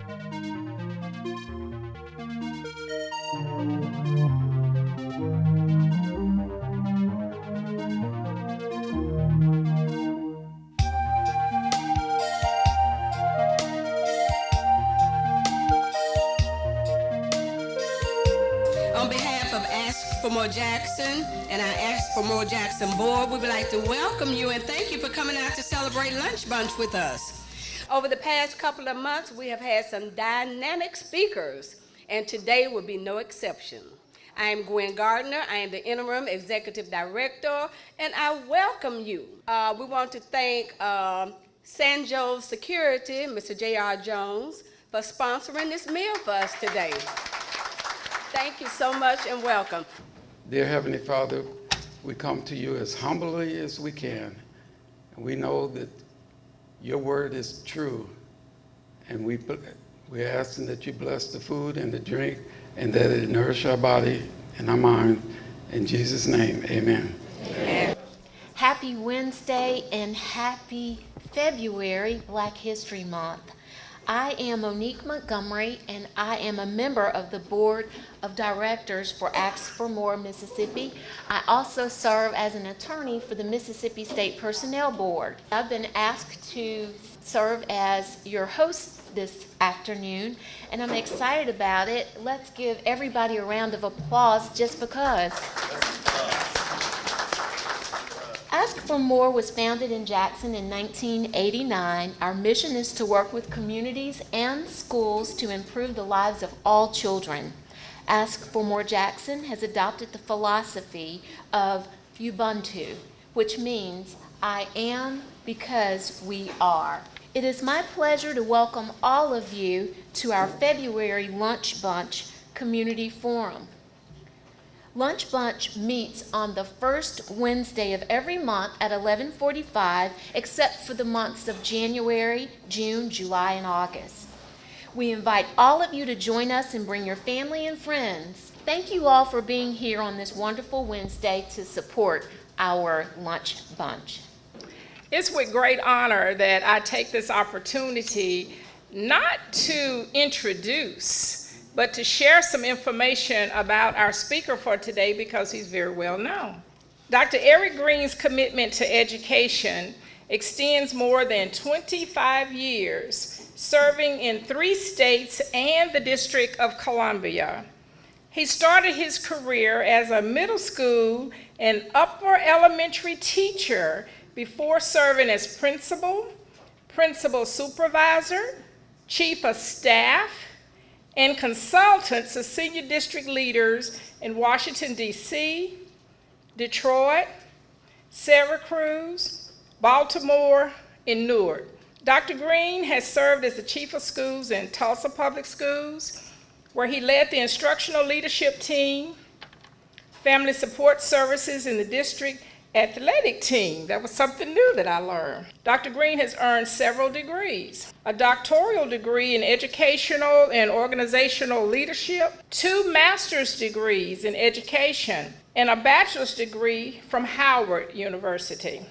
On behalf of Ask for More Jackson and our Ask for More Jackson board, we would like to welcome you and thank you for coming out to celebrate Lunch Bunch with us. Over the past couple of months, we have had some dynamic speakers, and today will be no exception. I am Gwen Gardner. I am the Interim Executive Director, and I welcome you. We want to thank San Jose Security, Mr. J.R. Jones, for sponsoring this meal for us today. Thank you so much and welcome. Dear Heavenly Father, we come to you as humbly as we can. And we know that your word is true. And we're asking that you bless the food and the drink and that it nourish our body and our mind. In Jesus' name, amen. Amen. Happy Wednesday and happy February, Black History Month. I am Monique Montgomery, and I am a member of the Board of Directors for Ask for More Mississippi. I also serve as an attorney for the Mississippi State Personnel Board. I've been asked to serve as your host this afternoon, and I'm excited about it. Let's give everybody a round of applause just because. Ask for More was founded in Jackson in 1989. Our mission is to work with communities and schools to improve the lives of all children. Ask for More Jackson has adopted the philosophy of Ubuntu, which means I am because we are. It is my pleasure to welcome all of you to our February Lunch Bunch Community Forum. Lunch Bunch meets on the first Wednesday of every month at 11:45, except for the months of January, June, July, and August. We invite all of you to join us and bring your family and friends. Thank you all for being here on this wonderful Wednesday to support our Lunch Bunch. It's with great honor that I take this opportunity not to introduce but to share some information about our speaker for today because he's very well known. Dr. Errick Greene's commitment to education extends more than 25 years, serving in 3 states and the District of Columbia. He started his career as a middle school and upper elementary teacher before serving as principal, principal supervisor, chief of staff, and consultants to senior district leaders in Washington, D.C., Detroit, Syracuse, Baltimore, and Newark. Dr. Greene has served as the chief of schools in Tulsa Public Schools, where he led the instructional leadership team, family support services in the district athletic team. That was something new that I learned. Dr. Greene has earned several degrees: a doctoral degree in educational and organizational leadership, 2 master's degrees in education, and a bachelor's degree from Howard University.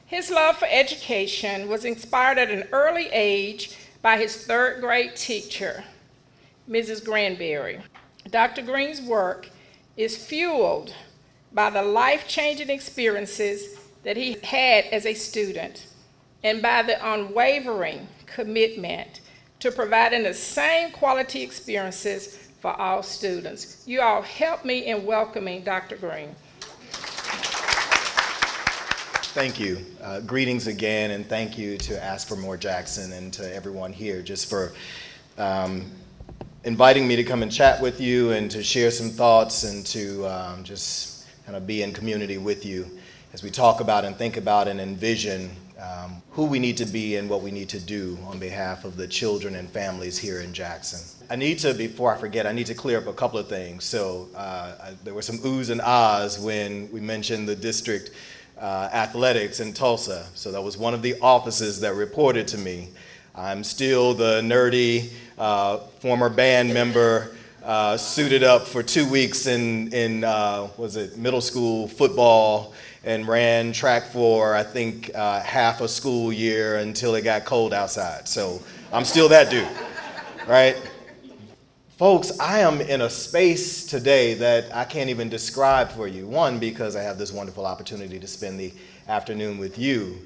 His love for education was inspired at an early age by his 3rd grade teacher, Mrs. Granberry. Dr. Greene's work is fueled by the life-changing experiences that he had as a student and by the unwavering commitment to providing the same quality experiences for all students. You all help me in welcoming Dr. Greene. Thank you. Greetings again, and thank you to Ask for More Jackson and to everyone here just for inviting me to come and chat with you and to share some thoughts and to just kind of be in community with you as we talk about and think about and envision who we need to be and what we need to do on behalf of the children and families here in Jackson. Before I forget, I need to clear up a couple of things. So there were some oohs and ahs when we mentioned the district athletics in Tulsa. So that was one of the offices that reported to me. I'm still the nerdy former band member suited up for 2 weeks in was it middle school football and ran track for, I think, half a school year until it got cold outside. So I'm still that dude, right? Folks, I am in a space today that I can't even describe for you. One, because I have this wonderful opportunity to spend the afternoon with you.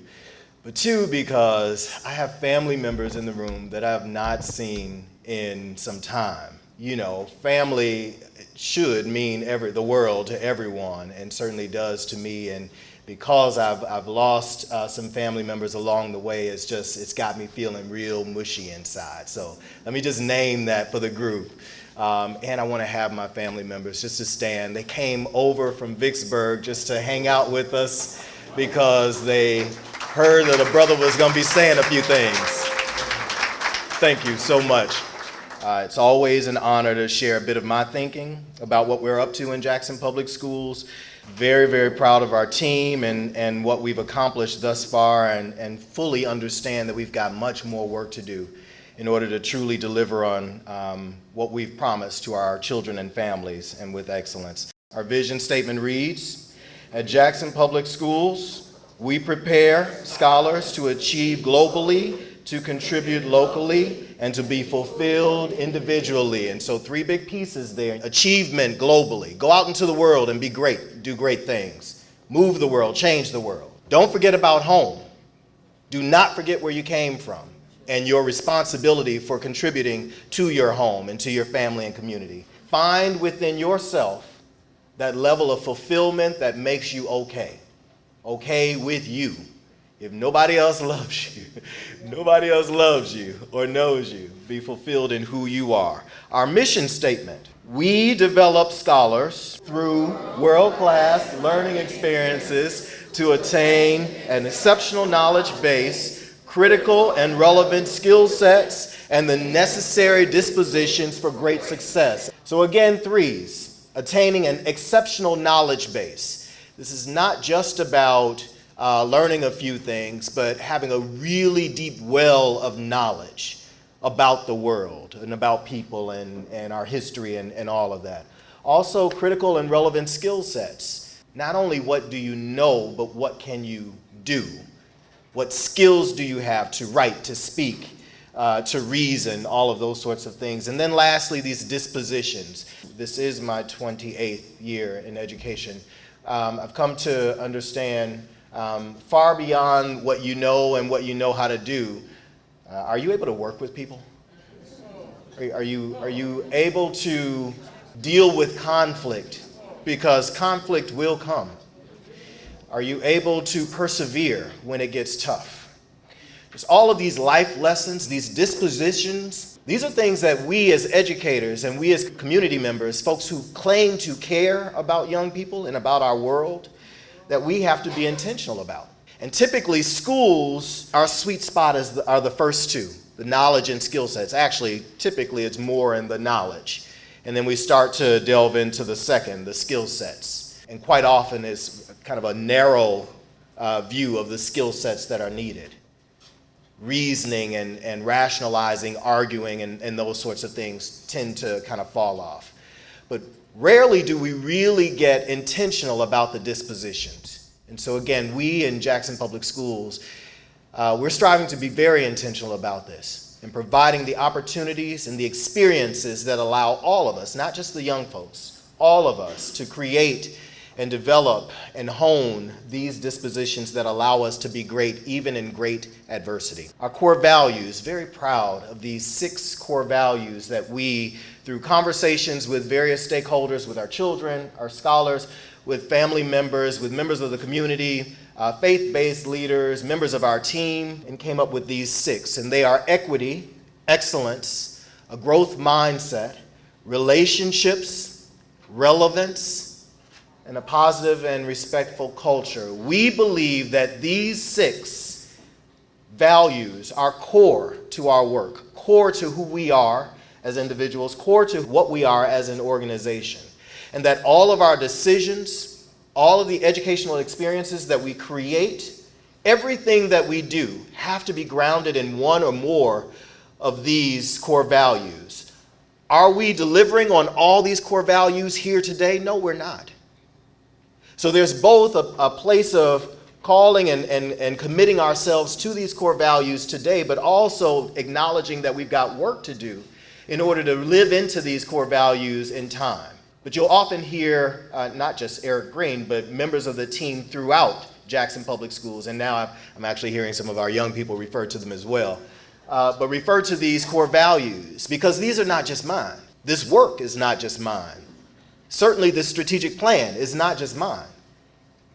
But two, because I have family members in the room that I have not seen in some time. You know, family should mean the world to everyone, and certainly does to me. And because I've lost some family members along the way, it's got me feeling real mushy inside. So let me just name that for the group. And I want to have my family members just to stand. They came over from Vicksburg just to hang out with us because they heard that a brother was going to be saying a few things. Thank you so much. It's always an honor to share a bit of my thinking about what we're up to in Jackson Public Schools. Very, very proud of our team and what we've accomplished thus far, and fully understand that we've got much more work to do in order to truly deliver on what we've promised to our children and families, and with excellence. Our vision statement reads, at Jackson Public Schools, we prepare scholars to achieve globally, to contribute locally, and to be fulfilled individually. And so 3 big pieces there. Achievement globally. Go out into the world and be great. Do great things. Move the world. Change the world. Don't forget about home. Do not forget where you came from and your responsibility for contributing to your home and to your family and community. Find within yourself that level of fulfillment that makes you okay. Okay with you. If nobody else loves you, nobody else loves you or knows you, be fulfilled in who you are. Our mission statement, we develop scholars through world-class learning experiences to attain an exceptional knowledge base, critical and relevant skill sets, and the necessary dispositions for great success. So again, 3s, attaining an exceptional knowledge base. This is not just about learning a few things, but having a really deep well of knowledge about the world and about people and our history and all of that. Also, critical and relevant skill sets. Not only what do you know, but what can you do? What skills do you have to write, to speak, to reason, all of those sorts of things. And then lastly, these dispositions. This is my 28th year in education. I've come to understand far beyond what you know and what you know how to do. Are you able to work with people? Are you able to deal with conflict? Because conflict will come. Are you able to persevere when it gets tough? Just all of these life lessons, these dispositions, these are things that we as educators and we as community members, folks who claim to care about young people and about our world, that we have to be intentional about. And typically schools, our sweet spot are the first 2, the knowledge and skill sets. Actually, typically it's more in the knowledge. And then we start to delve into the second, the skill sets. And quite often it's kind of a narrow view of the skill sets that are needed. Reasoning and rationalizing, arguing, and those sorts of things tend to kind of fall off. But rarely do we really get intentional about the dispositions. And so again, we in Jackson Public Schools, we're striving to be very intentional about this and providing the opportunities and the experiences that allow all of us, not just the young folks, all of us to create and develop and hone these dispositions that allow us to be great even in great adversity. Our core values, very proud of these 6 core values that we, through conversations with various stakeholders, with our children, our scholars, with family members, with members of the community, faith-based leaders, members of our team, and came up with these 6. And they are equity, excellence, a growth mindset, relationships, relevance, and a positive and respectful culture. We believe that these 6 values are core to our work, core to who we are as individuals, core to what we are as an organization. And that all of our decisions, all of the educational experiences that we create, everything that we do have to be grounded in one or more of these core values. Are we delivering on all these core values here today? No, we're not. So there's both a place of calling and committing ourselves to these core values today, but also acknowledging that we've got work to do in order to live into these core values in time. But you'll often hear not just Errick Greene, but members of the team throughout Jackson Public Schools, and now I'm actually hearing some of our young people refer to them as well, but refer to these core values because these are not just mine. This work is not just mine. Certainly this strategic plan is not just mine.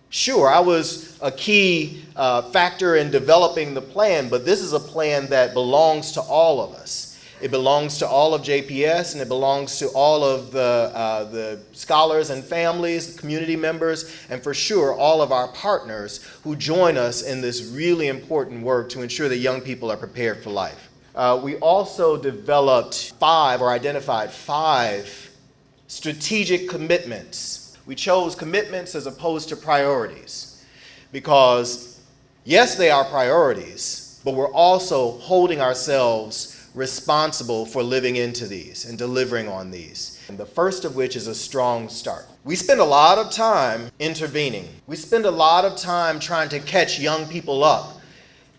Sure, I was a key factor in developing the plan, but this is a plan that belongs to all of us. It belongs to all of JPS, and it belongs to all of the scholars and families, community members, and for sure all of our partners who join us in this really important work to ensure that young people are prepared for life. We also identified five strategic commitments. We chose commitments as opposed to priorities because, yes, they are priorities, but we're also holding ourselves responsible for living into these and delivering on these. And the first of which is a strong start. We spend a lot of time intervening. We spend a lot of time trying to catch young people up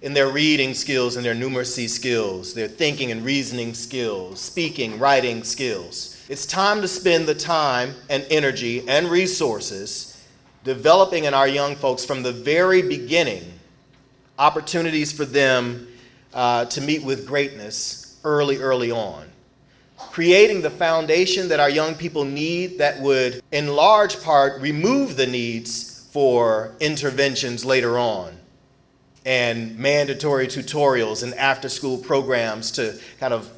in their reading skills and their numeracy skills, their thinking and reasoning skills, speaking, writing skills. It's time to spend the time and energy and resources developing in our young folks from the very beginning opportunities for them to meet with greatness early on. Creating the foundation that our young people need that would, in large part, remove the needs for interventions later on and mandatory tutorials and after-school programs to kind of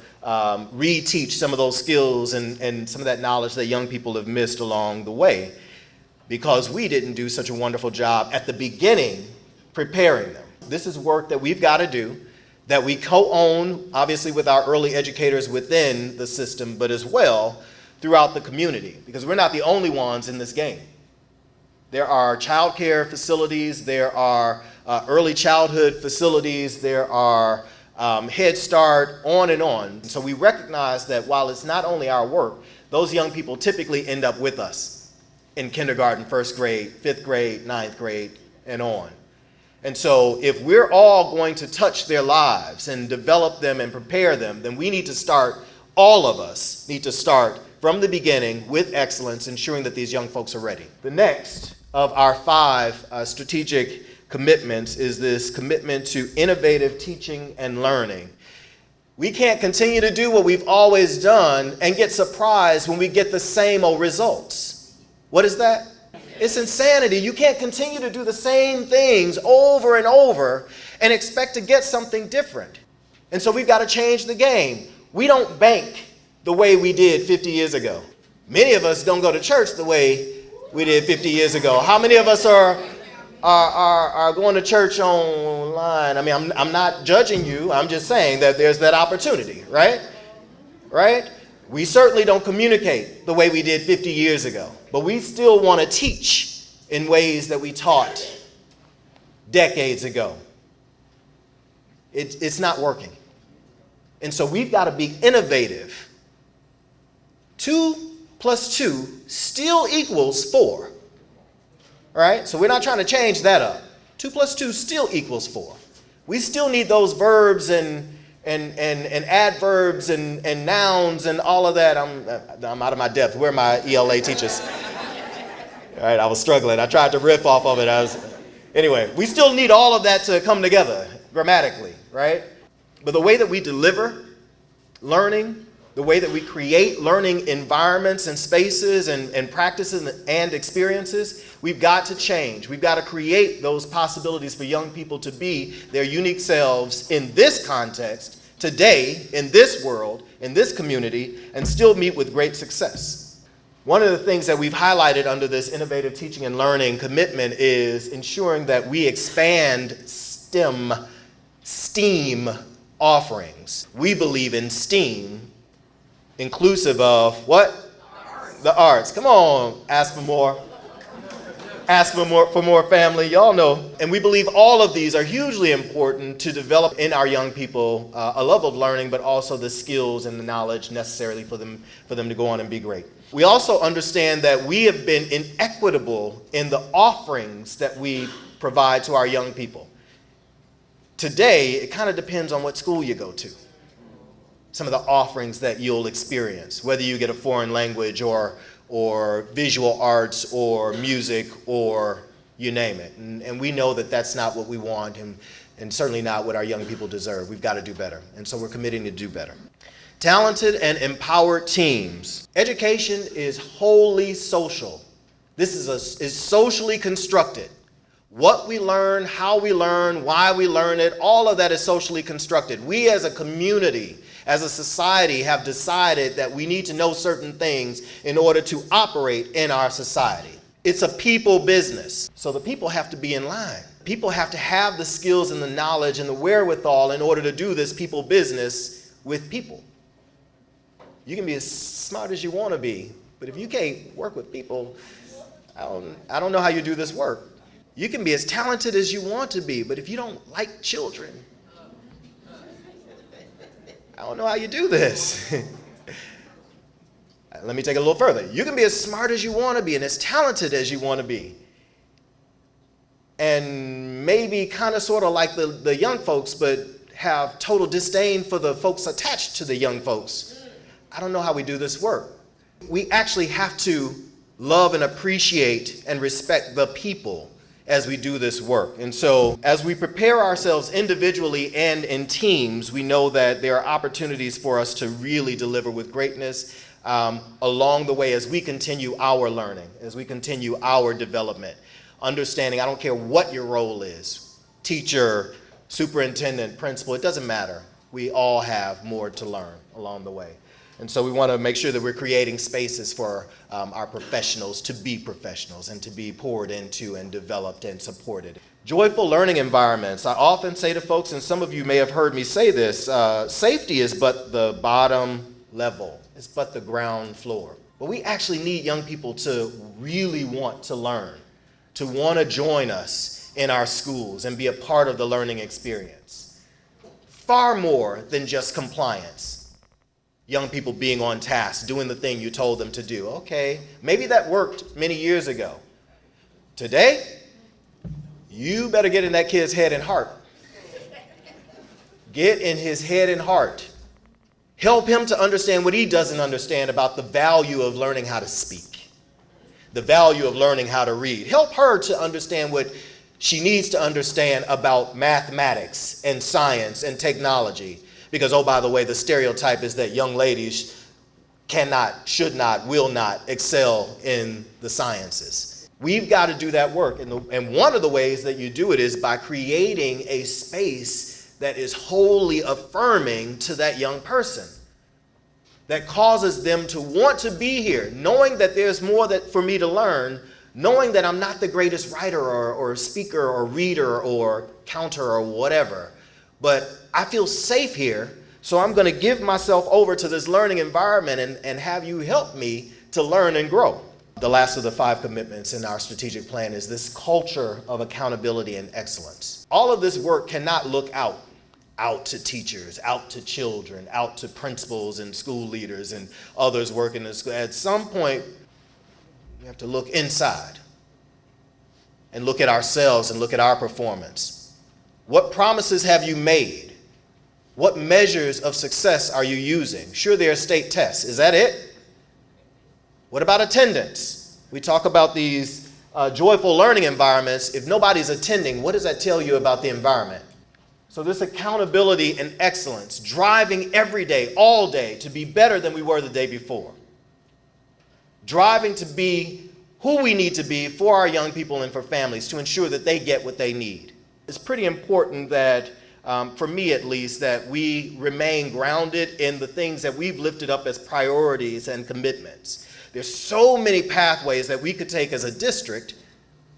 reteach some of those skills and some of that knowledge that young people have missed along the way because we didn't do such a wonderful job at the beginning preparing them. This is work that we've got to do, that we co-own, obviously with our early educators within the system, but as well throughout the community, because we're not the only ones in this game. There are child care facilities, there are early childhood facilities, there are Head Start, on and on. And so we recognize that while it's not only our work, those young people typically end up with us in kindergarten, first grade, fifth grade, ninth grade, and on. And so if we're all going to touch their lives and develop them and prepare them, then we need to start, all of us need to start from the beginning with excellence, ensuring that these young folks are ready. The next of our five strategic commitments is this commitment to innovative teaching and learning. We can't continue to do what we've always done and get surprised when we get the same old results. What is that? It's insanity. You can't continue to do the same things over and over and expect to get something different. And so we've got to change the game. We don't bank the way we did 50 years ago. Many of us don't go to church the way we did 50 years ago. How many of us are going to church online? I mean, I'm not judging you. I'm just saying that there's that opportunity, right? Right? We certainly don't communicate the way we did 50 years ago, but we still want to teach in ways that we taught decades ago. It's not working. And so we've got to be innovative. 2 + 2 still equals 4. All right? So we're not trying to change that up. 2 + 2 still equals 4. We still need those verbs and adverbs and nouns and all of that. I'm out of my depth. Where are my ELA teachers? All right, I was struggling. I tried to riff off of it. Anyway, we still need all of that to come together grammatically, right? But the way that we deliver learning, the way that we create learning environments and spaces and practices and experiences, we've got to change. We've got to create those possibilities for young people to be their unique selves in this context, today, in this world, in this community, and still meet with great success. One of the things that we've highlighted under this innovative teaching and learning commitment is ensuring that we expand STEAM offerings. We believe in STEAM, inclusive of what? The arts. Come on, ask for more. Ask for more family, y'all know. And we believe all of these are hugely important to develop in our young people a love of learning, but also the skills and the knowledge necessarily for them to go on and be great. We also understand that we have been inequitable in the offerings that we provide to our young people. Today, it kind of depends on what school you go to. Some of the offerings that you'll experience, whether you get a foreign language or visual arts or music or you name it. And we know that that's not what we want and certainly not what our young people deserve. We've got to do better. And so we're committing to do better. Talented and empowered teams. Education is wholly social. This is socially constructed. What we learn, how we learn, why we learn it, all of that is socially constructed. We as a community, as a society, have decided that we need to know certain things in order to operate in our society. It's a people business, so the people have to be in line. People have to have the skills and the knowledge and the wherewithal in order to do this people business with people. You can be as smart as you want to be, but if you can't work with people, I don't know how you do this work. You can be as talented as you want to be, but if you don't like children, I don't know how you do this. Let me take it a little further. You can be as smart as you want to be and as talented as you want to be. And maybe kind of sort of like the young folks, but have total disdain for the folks attached to the young folks. I don't know how we do this work. We actually have to love and appreciate and respect the people as we do this work. And so as we prepare ourselves individually and in teams, we know that there are opportunities for us to really deliver with greatness along the way as we continue our learning, as we continue our development. Understanding, I don't care what your role is, teacher, superintendent, principal, it doesn't matter. We all have more to learn along the way. And so we want to make sure that we're creating spaces for our professionals to be professionals and to be poured into and developed and supported. Joyful learning environments. I often say to folks, and some of you may have heard me say this, safety is but the bottom level. It's but the ground floor. But we actually need young people to really want to learn, to want to join us in our schools and be a part of the learning experience. Far more than just compliance. Young people being on task, doing the thing you told them to do. Okay, maybe that worked many years ago. Today, you better get in that kid's head and heart. Get in his head and heart. Help him to understand what he doesn't understand about the value of learning how to speak, the value of learning how to read. Help her to understand what she needs to understand about mathematics and science and technology. Because, oh, by the way, the stereotype is that young ladies cannot, should not, will not excel in the sciences. We've got to do that work. And one of the ways that you do it is by creating a space that is wholly affirming to that young person, that causes them to want to be here, knowing that there's more for me to learn, knowing that I'm not the greatest writer or speaker or reader or counter or whatever, but I feel safe here, so I'm going to give myself over to this learning environment and have you help me to learn and grow. The last of the 5 commitments in our strategic plan is this culture of accountability and excellence. All of this work cannot look out to teachers, out to children, out to principals and school leaders and others working in school. At some point, we have to look inside and look at ourselves and look at our performance. What promises have you made? What measures of success are you using? Sure, there are state tests. Is that it? What about attendance? We talk about these joyful learning environments. If nobody's attending, what does that tell you about the environment? So this accountability and excellence, driving every day, all day, to be better than we were the day before. Driving to be who we need to be for our young people and for families to ensure that they get what they need. It's pretty important that, for me at least, that we remain grounded in the things that we've lifted up as priorities and commitments. There's so many pathways that we could take as a district,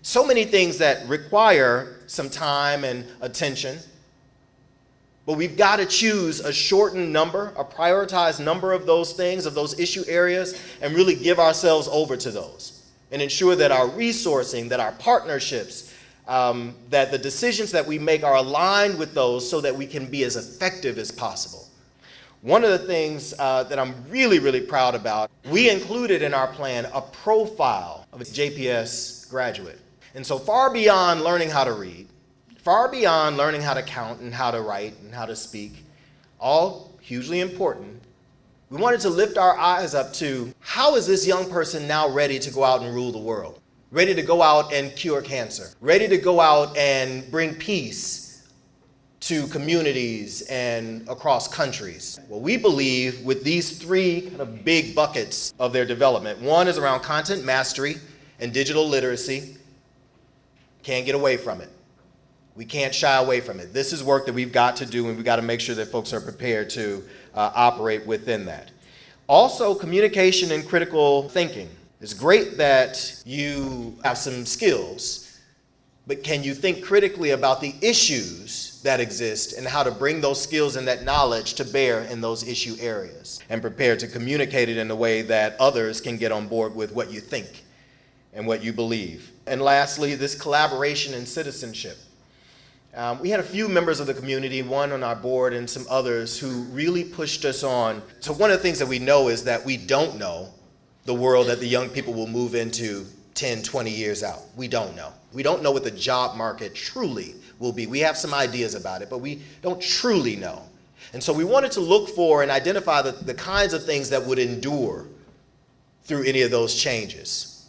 so many things that require some time and attention, but we've got to choose a shortened number, a prioritized number of those things, of those issue areas, and really give ourselves over to those. and ensure that our resourcing, that our partnerships, that the decisions that we make are aligned with those so that we can be as effective as possible. One of the things that I'm really, really proud about, we included in our plan a profile of a JPS graduate. And so far beyond learning how to read, far beyond learning how to count and how to write and how to speak, all hugely important, we wanted to lift our eyes up to how is this young person now ready to go out and rule the world? Ready to go out and cure cancer? Ready to go out and bring peace to communities and across countries? Well, we believe with these three kind of big buckets of their development. One is around content mastery and digital literacy. Can't get away from it. We can't shy away from it. This is work that we've got to do, and we've got to make sure that folks are prepared to operate within that. Also, communication and critical thinking. It's great that you have some skills, but can you think critically about the issues that exist and how to bring those skills and that knowledge to bear in those issue areas and prepare to communicate it in a way that others can get on board with what you think and what you believe. And lastly, this collaboration and citizenship. We had a few members of the community, one on our board and some others, who really pushed us on. So one of the things that we know is that we don't know the world that the young people will move into 10, 20 years out. We don't know. We don't know what the job market truly will be. We have some ideas about it, but we don't truly know. And so we wanted to look for and identify the kinds of things that would endure through any of those changes.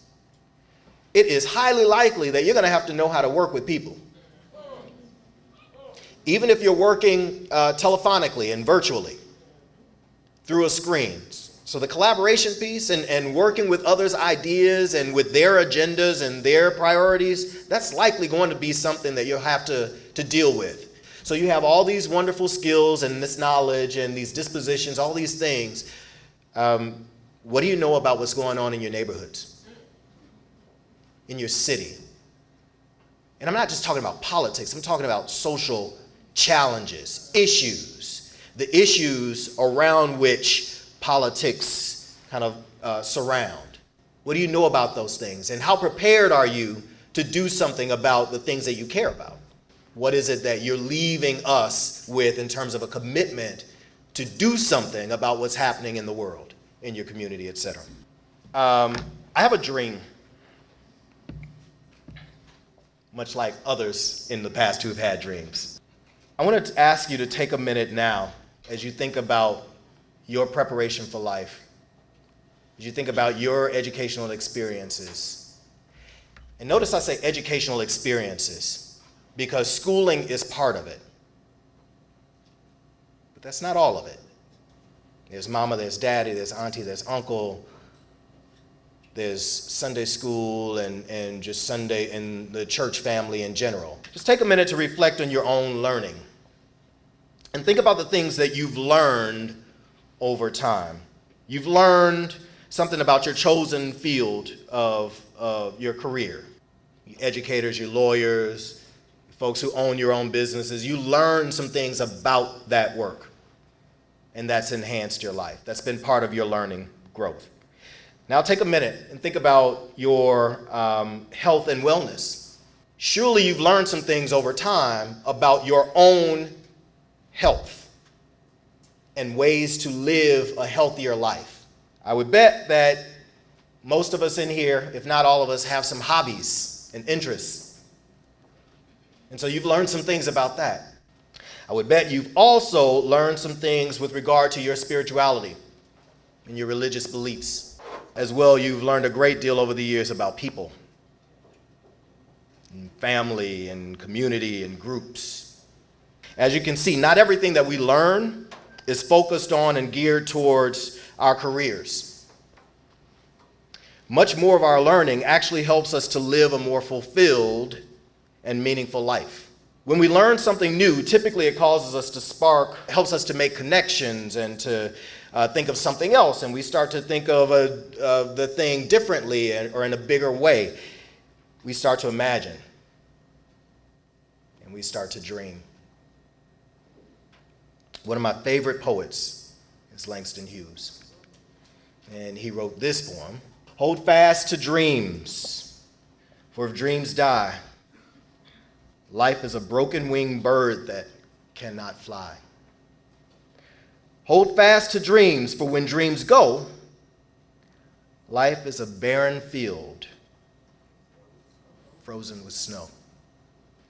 It is highly likely that you're going to have to know how to work with people. Even if you're working telephonically and virtually through a screen. So the collaboration piece and working with others' ideas and with their agendas and their priorities, that's likely going to be something that you'll have to deal with. So you have all these wonderful skills and this knowledge and these dispositions, all these things. What do you know about what's going on in your neighborhoods, in your city? And I'm not just talking about politics, I'm talking about social challenges, issues, the issues around which politics kind of surround. What do you know about those things? And how prepared are you to do something about the things that you care about? What is it that you're leaving us with in terms of a commitment to do something about what's happening in the world, in your community, et cetera? I have a dream, much like others in the past who have had dreams. I want to ask you to take a minute now as you think about your preparation for life, as you think about your educational experiences. And notice I say educational experiences because schooling is part of it. But that's not all of it. There's mama, there's daddy, there's auntie, there's uncle, there's Sunday school and just Sunday in the church family in general. Just take a minute to reflect on your own learning and think about the things that you've learned over time. You've learned something about your chosen field of your career. Your educators, your lawyers, folks who own your own businesses, you learn some things about that work, and that's enhanced your life. That's been part of your learning growth. Now take a minute and think about your health and wellness. Surely you've learned some things over time about your own health and ways to live a healthier life. I would bet that most of us in here, if not all of us, have some hobbies and interests. And so you've learned some things about that. I would bet you've also learned some things with regard to your spirituality and your religious beliefs. As well, you've learned a great deal over the years about people, and family, and community, and groups. As you can see, not everything that we learn is focused on and geared towards our careers. Much more of our learning actually helps us to live a more fulfilled and meaningful life. When we learn something new, typically it causes us to spark, helps us to make connections and to think of something else, and we start to think of the thing differently or in a bigger way. We start to imagine, and we start to dream. One of my favorite poets is Langston Hughes, and he wrote this poem. Hold fast to dreams, for if dreams die, life is a broken-winged bird that cannot fly. Hold fast to dreams, for when dreams go, life is a barren field frozen with snow.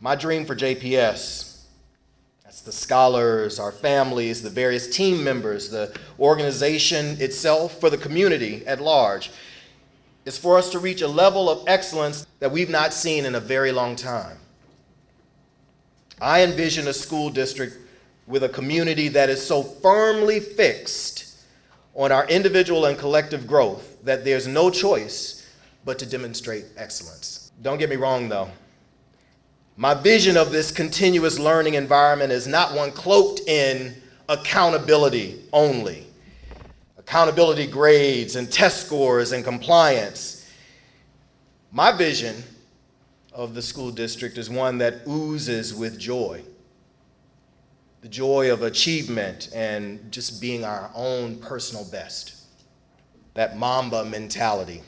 My dream for JPS, that's the scholars, our families, the various team members, the organization itself, for the community at large, is for us to reach a level of excellence that we've not seen in a very long time. I envision a school district with a community that is so firmly fixed on our individual and collective growth that there's no choice but to demonstrate excellence. Don't get me wrong, though. My vision of this continuous learning environment is not one cloaked in accountability only. Accountability grades and test scores and compliance. My vision of the school district is one that oozes with joy. The joy of achievement and just being our own personal best. That Mamba mentality.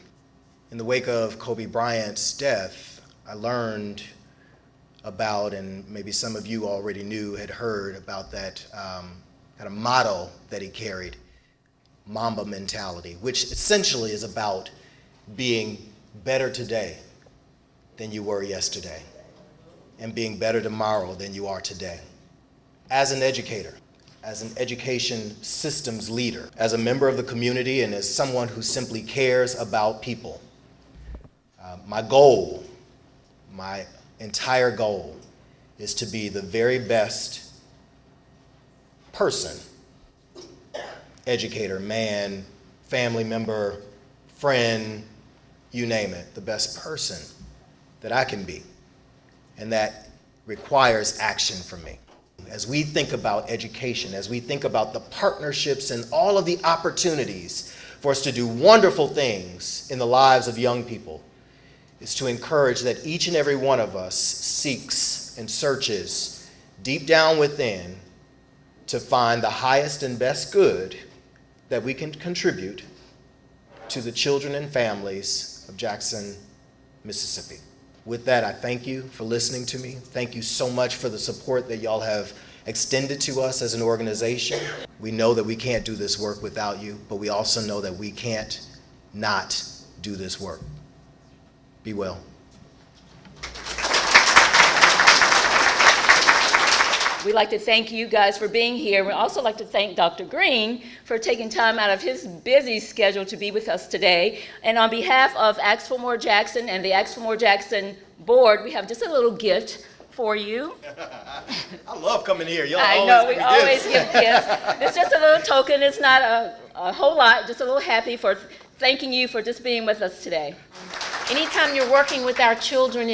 In the wake of Kobe Bryant's death, I learned about, and maybe some of you already had heard about that kind of motto that he carried, Mamba mentality, which essentially is about being better today than you were yesterday, and being better tomorrow than you are today. As an educator, as an education systems leader, as a member of the community, and as someone who simply cares about people, my goal, my entire goal, is to be the very best person, educator, man, family member, friend, you name it, the best person that I can be. And that requires action from me. As we think about education, as we think about the partnerships and all of the opportunities for us to do wonderful things in the lives of young people, is to encourage that each and every one of us seeks and searches deep down within to find the highest and best good that we can contribute to the children and families of Jackson, Mississippi. With that, I thank you for listening to me. Thank you so much for the support that y'all have extended to us as an organization. We know that we can't do this work without you, but we also know that we can't not do this work. Be well. We'd like to thank you guys for being here. We'd also like to thank Dr. Greene for taking time out of his busy schedule to be with us today. And on behalf of Ask for More Jackson and the Ask for More Jackson board, we have just a little gift for you. I love coming here. Y'all I know, we always give gifts. It's just a little token. It's not a whole lot, just a little happy for thanking you for just being with us today. Anytime you're working with our children,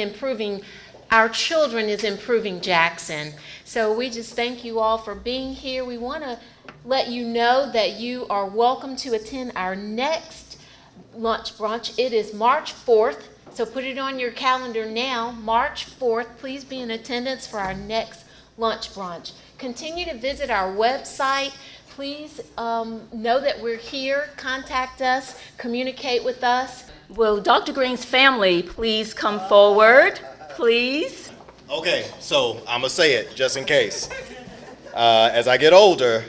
our children is improving Jackson. So we just thank you all for being here. We want to let you know that you are welcome to attend our next lunch brunch. It is March 4th, so put it on your calendar now. March 4th, please be in attendance for our next lunch brunch. Continue to visit our website. Please know that we're here. Contact us, communicate with us. Will Dr. Greene's family please come forward, please? Okay, so I'm gonna say it just in case. As I get older,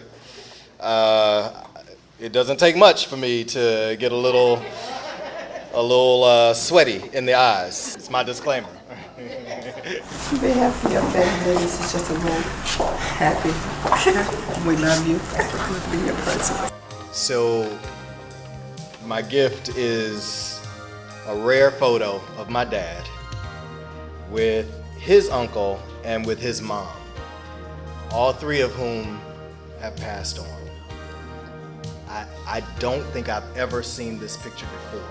it doesn't take much for me to get a little sweaty in the eyes. It's my disclaimer. On behalf of your family, this is just a real happy. We love you. We'll be your presence. So my gift is a rare photo of my dad with his uncle and with his mom, all three of whom have passed on. I don't think I've ever seen this picture before.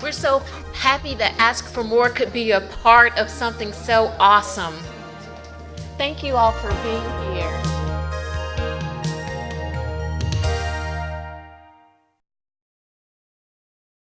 We're so happy that Ask for More could be a part of something so awesome. Thank you all for being here.